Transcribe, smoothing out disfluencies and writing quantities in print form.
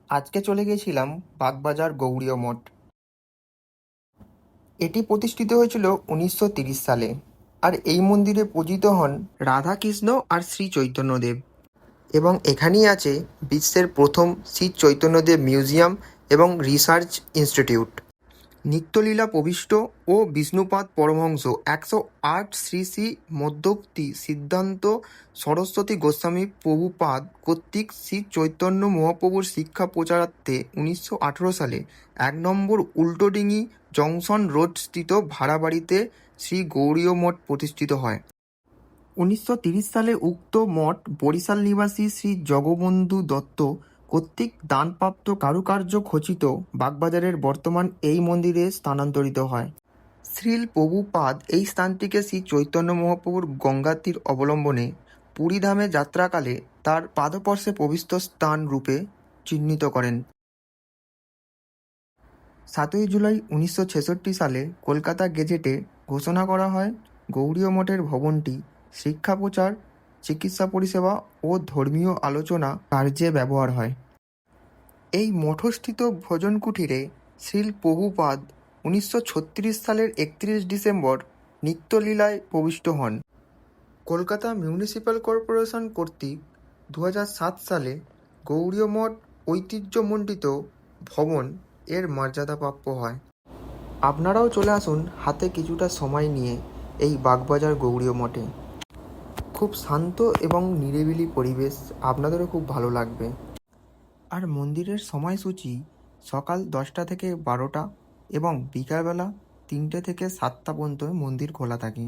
আজকে চলে গেছিলাম বাগবাজার গৌড়ীয় মঠ। এটি প্রতিষ্ঠিত হয়েছিল 1930 সালে। আর এই মন্দিরে পূজিত হন রাধাকৃষ্ণ আর শ্রী চৈতন্যদেব। এবং এখানেই আছে বিশ্বের প্রথম শ্রী চৈতন্যদেব মিউজিয়াম এবং রিসার্চ ইনস্টিটিউট। নিত্যলীলা প্রবিষ্ট ও বিষ্ণুপাদ পরমহংস 108 শ্রী শ্রী মধ্যক্তি সিদ্ধান্ত সরস্বতী গোস্বামী প্রভুপাদ কর্তৃক শ্রী চৈতন্য মহাপ্রভুর শিক্ষা প্রচারার্থে 1918 সালে 1 নম্বর উল্টোডিঙি জংশন রোড স্থিত ভাড়া বাড়িতে শ্রী গৌড়ীয় মঠ প্রতিষ্ঠিত হয়। 1930 সালে উক্ত মঠ বরিশাল নিবাসী শ্রী জগবন্ধু দত্ত কর্তৃক দানপ্রাপ্ত কারুকার্য খচিত বাগবাজারের বর্তমান এই মন্দিরে স্থানান্তরিত হয়। শ্রীল প্রভুপাদ এই স্থানটিকে শ্রী চৈতন্য মহাপ্রভুর গঙ্গাতীর অবলম্বনে পুরীধামে যাত্রাকালে তার পাদস্পর্শে পবিত্র স্থান রূপে চিহ্নিত করেন। 7 জুলাই 1966 সালে কলকাতা গেজেটে ঘোষণা করা হয় গৌড়ীয় মঠের ভবনটি শিক্ষা প্রচার, চিকিৎসা পরিষেবা ও ধর্মীয় আলোচনা কার্যে ব্যবহার হয়। এই মঠস্থিত ভজন কুঠিরে শ্রীল প্রভুপাদ 1936 সালের 31 ডিসেম্বর নিত্যলীলায় প্রবিষ্ট হন। কলকাতা মিউনিসিপ্যাল কর্পোরেশন কর্তৃক 2007 সালে গৌড়ীয় মঠ ঐতিহ্যমণ্ডিত ভবন এর মর্যাদাপ্রাপ্য হয়। আপনারাও চলে আসুন হাতে কিছুটা সময় নিয়ে এই বাগবাজার গৌড়ীয় মঠে। খুব শান্ত এবং নিরিবিলি পরিবেশ, আপনাদেরও খুব ভালো লাগবে। আর মন্দিরের সময়সূচি সকাল 10টা থেকে 12টা এবং বিকালবেলা 3টে থেকে 7টা পর্যন্ত মন্দির খোলা থাকে।